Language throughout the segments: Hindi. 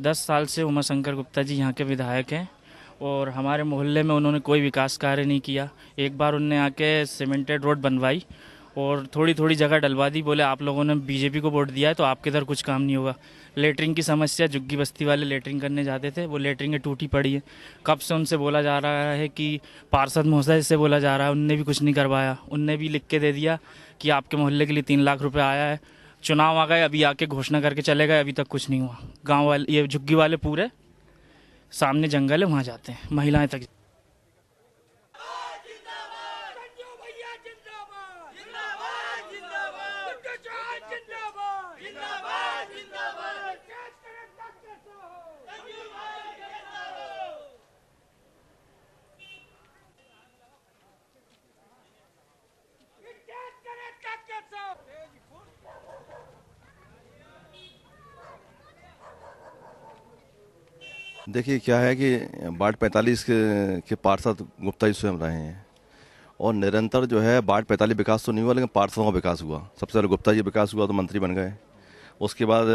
10 साल से उमाशंकर गुप्ता जी यहाँ के विधायक हैं और हमारे मोहल्ले में उन्होंने कोई विकास कार्य नहीं किया। एक बार उनने आके सीमेंटेड रोड बनवाई और थोड़ी थोड़ी जगह डलवा दी। बोले आप लोगों ने बीजेपी को वोट दिया है तो आपके इधर कुछ काम नहीं होगा। लेटरिन की समस्या, झुग्गी बस्ती वाले लेटरिन करने जाते थे, वो लेटरिन टूटी पड़ी है। कब से उनसे बोला जा रहा है कि पार्षद महोदय से बोला जा रहा है, उनने भी कुछ नहीं करवाया। उनने भी लिख के दे दिया कि आपके मोहल्ले के लिए 3 लाख रुपए आया है। चुनाव आ गए, अभी आके घोषणा करके चले गए, अभी तक कुछ नहीं हुआ। गाँव वाले, ये झुग्गी वाले पूरे सामने जंगल है, वहाँ जाते हैं, महिलाएं तक। देखिए क्या है कि वार्ड 45 के पार्षद गुप्ता जी स्वयं रहे हैं और निरंतर जो है वार्ड 45 विकास तो नहीं हुआ, लेकिन पार्षदों का विकास हुआ। सबसे पहले गुप्ता जी विकास हुआ तो मंत्री बन गए। उसके बाद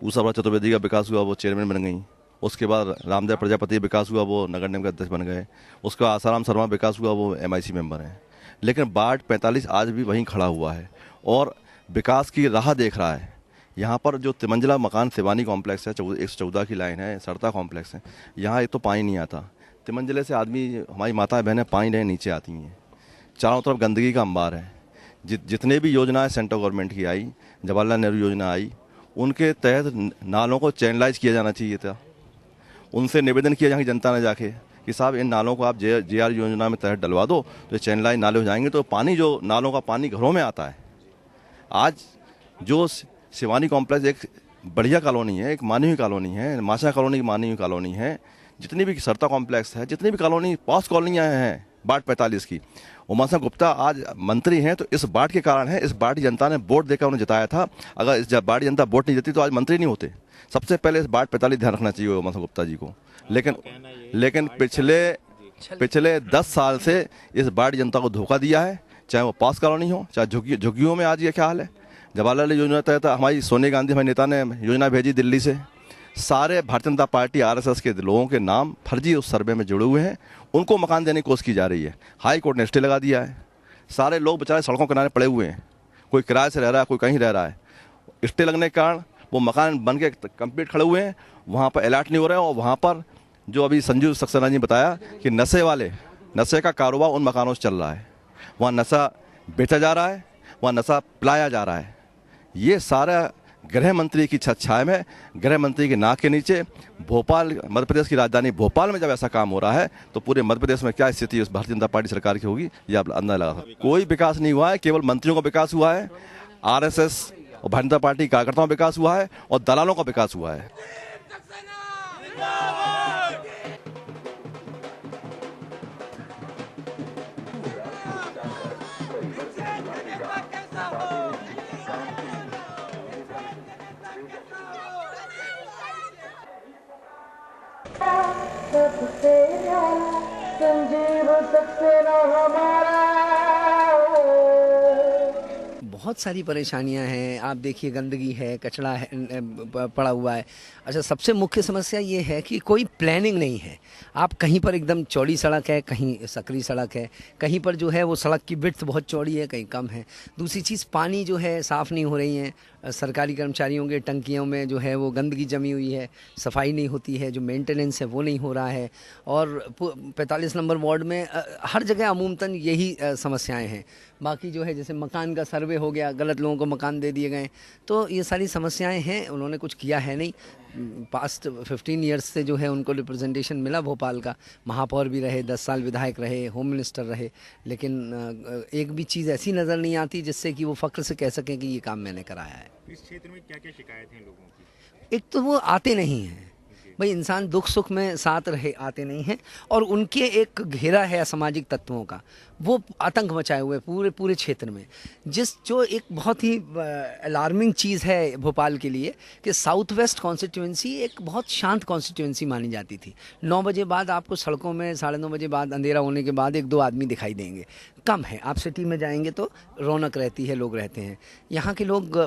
उषा चतुर्वेदी का विकास हुआ, वो चेयरमैन बन गई। उसके बाद रामदेव प्रजापति विकास हुआ, वो नगर निगम के अध्यक्ष बन गए। उसके बाद आसाराम शर्मा विकास हुआ, वो MIC मेंबर हैं। लेकिन वार्ड 45 आज भी वहीं खड़ा हुआ है और विकास की राह देख रहा है। यहाँ पर जो तिमंजिला मकान शिवानी कॉम्प्लेक्स है, 114 की लाइन है, सरता कॉम्प्लेक्स है, यहाँ एक तो पानी नहीं आता। तिमंजिले से आदमी, हमारी माताएं बहनें पानी लेने नीचे आती हैं। चारों तरफ गंदगी का अंबार है। जितने भी योजनाएं सेंट्रल गवर्नमेंट की आई, जवाहरलाल नेहरू योजना आई, उनके तहत नालों को चैनलाइज किया जाना चाहिए था। उनसे निवेदन किया यहाँ की जनता ने जाके कि साहब इन नालों को आप JR योजना में तहत डलवा दो तो चैनलाइज नाले हो जाएंगे, तो पानी, जो नालों का पानी घरों में आता है। आज जो शिवानी कॉम्प्लेक्स एक बढ़िया कॉलोनी है, एक मानी हुई कॉलोनी है, माशा कॉलोनी की मानी हुई कॉलोनी है, जितनी भी सरता कॉम्प्लेक्स है, जितनी भी कॉलोनी पास कॉलोनियाँ हैं वार्ड 45 की, उमाशंकर गुप्ता आज मंत्री हैं तो इस वार्ड के कारण है। इस वार्ड की जनता ने वोट देकर उन्हें जिताया था। अगर इस वार्ड की जनता वोट नहीं देती तो आज मंत्री नहीं होते। सबसे पहले इस वार्ड 45 ध्यान रखना चाहिए उमाशंकर गुप्ता जी को। लेकिन पिछले 10 साल से इस वार्ड जनता को धोखा दिया है, चाहे वो पास कॉलोनी हो, चाहे झुग्गियों में। आज ये क्या हाल है। जवाहरलाल योजना तहत हमारी सोनिया गांधी, हमारे नेता ने योजना भेजी दिल्ली से। सारे भारतीय जनता पार्टी RSS के लोगों के नाम फर्जी उस सर्वे में जुड़े हुए हैं, उनको मकान देने की कोशिश की जा रही है। हाई कोर्ट ने स्टे लगा दिया है। सारे लोग बेचारे सड़कों किनारे पड़े हुए हैं, कोई किराए से रह रहा है, कोई कहीं रह रहा है। स्टे लगने के कारण वो मकान बन के कंप्लीट खड़े हुए हैं, वहाँ पर अलर्ट नहीं हो रहे हैं। और वहाँ पर जो अभी संजीव सक्सेना जी बताया कि नशे का कारोबार उन मकानों से चल रहा है, वहाँ नशा बेचा जा रहा है, वहाँ नशा पिलाया जा रहा है। ये सारा गृह मंत्री की छत छाया में, गृह मंत्री के नाक के नीचे, भोपाल, मध्य प्रदेश की राजधानी भोपाल में जब ऐसा काम हो रहा है तो पूरे मध्य प्रदेश में क्या स्थिति उस भारतीय जनता पार्टी सरकार की होगी, ये आप अंदाजा लगा सकते। कोई विकास नहीं हुआ है, केवल मंत्रियों का विकास हुआ है, RSS और भारतीय जनता पार्टी कार्यकर्ताओं का विकास हुआ है और दलालों का विकास हुआ है। संजीव सक्सेना हमारा। बहुत सारी परेशानियां हैं। आप देखिए, गंदगी है, कचरा है, पड़ा हुआ है। अच्छा, सबसे मुख्य समस्या ये है कि कोई प्लानिंग नहीं है। आप कहीं पर एकदम चौड़ी सड़क है, कहीं सकरी सड़क है, कहीं पर जो है वो सड़क की विड्थ बहुत चौड़ी है, कहीं कम है। दूसरी चीज़, पानी जो है साफ़ नहीं हो रही है। सरकारी कर्मचारियों के टंकियों में जो है वो गंदगी जमी हुई है, सफाई नहीं होती है, जो मेंटेनेंस है वो नहीं हो रहा है। और 45 नंबर वार्ड में हर जगह अमूमतन यही समस्याएं हैं। बाकी जो है जैसे मकान का सर्वे हो गया, गलत लोगों को मकान दे दिए गए, तो ये सारी समस्याएं हैं। उन्होंने कुछ किया है नहीं। पास्ट 15 ईयर्स से जो है उनको रिप्रेजेंटेशन मिला भोपाल का, महापौर भी रहे, 10 साल विधायक रहे, होम मिनिस्टर रहे, लेकिन एक भी चीज़ ऐसी नज़र नहीं आती जिससे कि वो फ़ख्र से कह सकें कि ये काम मैंने कराया है। इस क्षेत्र में क्या क्या शिकायतें हैं लोगों की? एक तो वो आते नहीं हैं भाई, इंसान दुख सुख में साथ रहे, आते नहीं हैं। और उनके एक घेरा है असामाजिक तत्वों का, वो आतंक मचाए हुए पूरे क्षेत्र में। जो एक बहुत ही अलार्मिंग चीज़ है भोपाल के लिए कि साउथ वेस्ट कॉन्स्टिट्यूंसी एक बहुत शांत कॉन्स्टिट्यूंसी मानी जाती थी। 9 बजे बाद आपको सड़कों में, 9:30 बजे बाद अंधेरा होने के बाद 1-2 आदमी दिखाई देंगे, कम है। आप सिटी में जाएंगे तो रौनक रहती है, लोग रहते हैं। यहाँ के लोग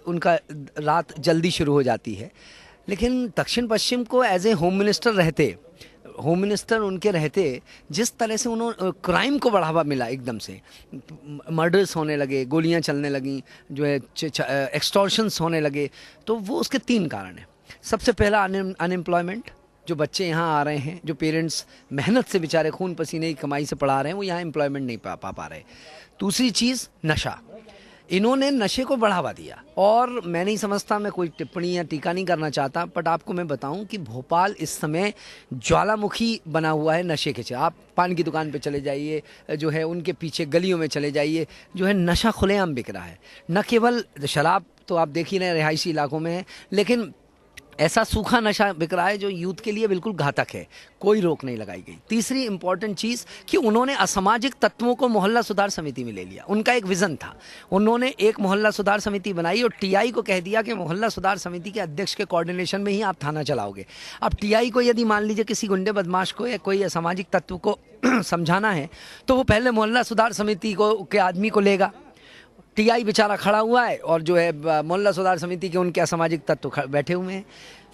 उनका रात जल्दी शुरू हो जाती है। लेकिन दक्षिण पश्चिम को एज ए होम मिनिस्टर उनके रहते जिस तरह से उन्होंने क्राइम को बढ़ावा मिला, एकदम से मर्डर्स होने लगे, गोलियां चलने लगी, जो है एक्सटॉर्शंस होने लगे, तो वो उसके 3 कारण हैं। सबसे पहला अनएम्प्लॉयमेंट, जो बच्चे यहाँ आ रहे हैं, जो पेरेंट्स मेहनत से बेचारे खून पसीने की कमाई से पढ़ा रहे हैं, वो यहाँ एम्प्लॉयमेंट नहीं पा रहे। दूसरी चीज़ नशा, इन्होंने नशे को बढ़ावा दिया। और मैं नहीं समझता, मैं कोई टिप्पणी या टीका नहीं करना चाहता, बट आपको मैं बताऊं कि भोपाल इस समय ज्वालामुखी बना हुआ है नशे के। आप पान की दुकान पे चले जाइए, जो है उनके पीछे गलियों में चले जाइए, जो है नशा खुलेआम बिक रहा है। न केवल शराब तो आप देख ही रहे हैं रिहायशी इलाकों में है, लेकिन ऐसा सूखा नशा बिक रहा है जो यूथ के लिए बिल्कुल घातक है, कोई रोक नहीं लगाई गई। तीसरी इंपॉर्टेंट चीज़ कि उन्होंने असामाजिक तत्वों को मोहल्ला सुधार समिति में ले लिया। उनका एक विज़न था, उन्होंने एक मोहल्ला सुधार समिति बनाई और टीआई को कह दिया कि मोहल्ला सुधार समिति के अध्यक्ष के कोऑर्डिनेशन में ही आप थाना चलाओगे। अब टीआई को यदि मान लीजिए किसी गुंडे बदमाश को या कोई असामाजिक तत्व को समझाना है, तो वो पहले मोहल्ला सुधार समिति के आदमी को लेगा। टीआई बेचारा खड़ा हुआ है और जो है मोहल्ला सुधार समिति के उनके असामाजिक तत्व बैठे हुए हैं।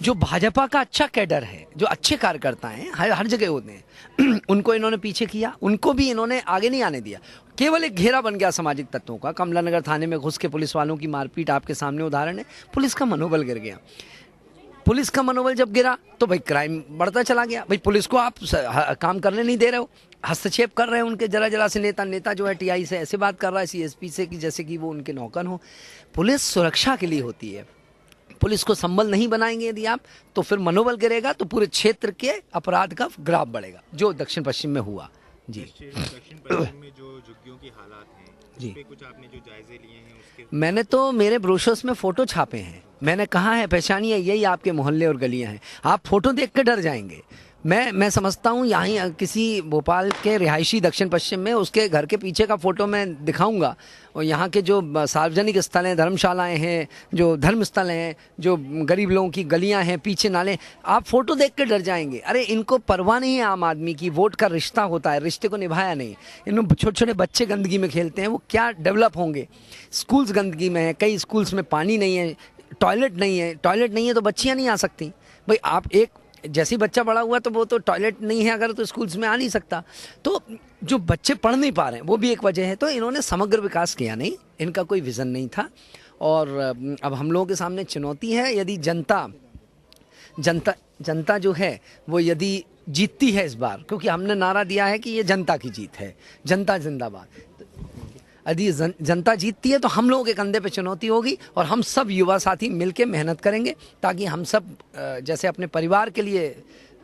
जो भाजपा का अच्छा कैडर है, जो अच्छे कार्यकर्ता हैं, हर जगह होते हैं, उनको इन्होंने पीछे किया, उनको भी इन्होंने आगे नहीं आने दिया। केवल एक घेरा बन गया सामाजिक तत्वों का। कमला नगर थाने में घुस के पुलिस वालों की मारपीट आपके सामने उदाहरण है। पुलिस का मनोबल गिर गया। पुलिस का मनोबल जब गिरा तो भाई क्राइम बढ़ता चला गया। भाई पुलिस को आप काम करने नहीं दे रहे हो, हस्तक्षेप कर रहे हैं उनके जरा से नेता जो है टीआई से ऐसे बात कर रहा है सीएसपी से कि जैसे कि वो उनके नौकर हो। पुलिस सुरक्षा के लिए होती है, पुलिस को संबल नहीं बनाएंगे यदि आप, तो फिर मनोबल गिरेगा, तो पूरे क्षेत्र के अपराध का ग्राफ बढ़ेगा, जो दक्षिण पश्चिम में हुआ। जी, दक्षिण पश्चिम में जो झुग्गियों की हालात हैं, जी, उस पे कुछ आपने जो जायजे लिए हैं उसके? मैंने तो मेरे ब्रोशर्स में फ़ोटो छापे हैं। मैंने कहा है पहचानिए, यही आपके मोहल्ले और गलियां हैं। आप फोटो देख कर डर जाएंगे। मैं समझता हूँ यहाँ किसी भोपाल के रिहायशी दक्षिण पश्चिम में उसके घर के पीछे का फ़ोटो मैं दिखाऊंगा, और यहाँ के जो सार्वजनिक स्थल हैं, धर्मशालाएं हैं, जो धर्म स्थल हैं, जो गरीब लोगों की गलियाँ हैं, पीछे नाले, आप फ़ोटो देख कर डर जाएंगे। अरे इनको परवाह नहीं है आम आदमी की। वोट का रिश्ता होता है, रिश्ते को निभाया नहीं। इनमें छोटे छोटे बच्चे गंदगी में खेलते हैं, वो क्या डेवलप होंगे। स्कूल्स गंदगी में है, कई स्कूल्स में पानी नहीं है, टॉयलेट नहीं है तो बच्चियाँ नहीं आ सकती। भाई आप एक जैसे ही बच्चा बड़ा हुआ तो वो तो टॉयलेट नहीं है अगर, तो स्कूल्स में आ नहीं सकता। तो जो बच्चे पढ़ नहीं पा रहे हैं वो भी एक वजह है। तो इन्होंने समग्र विकास किया नहीं, इनका कोई विज़न नहीं था। और अब हम लोगों के सामने चुनौती है, यदि जनता जो है वो यदि जीतती है इस बार, क्योंकि हमने नारा दिया है कि ये जनता की जीत है, जनता जिंदाबाद। यदि जनता जीतती है तो हम लोगों के कंधे पे चुनौती होगी, और हम सब युवा साथी मिलके मेहनत करेंगे, ताकि हम सब जैसे अपने परिवार के लिए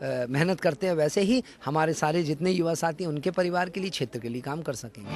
मेहनत करते हैं, वैसे ही हमारे सारे जितने युवा साथी उनके परिवार के लिए, क्षेत्र के लिए काम कर सकेंगे।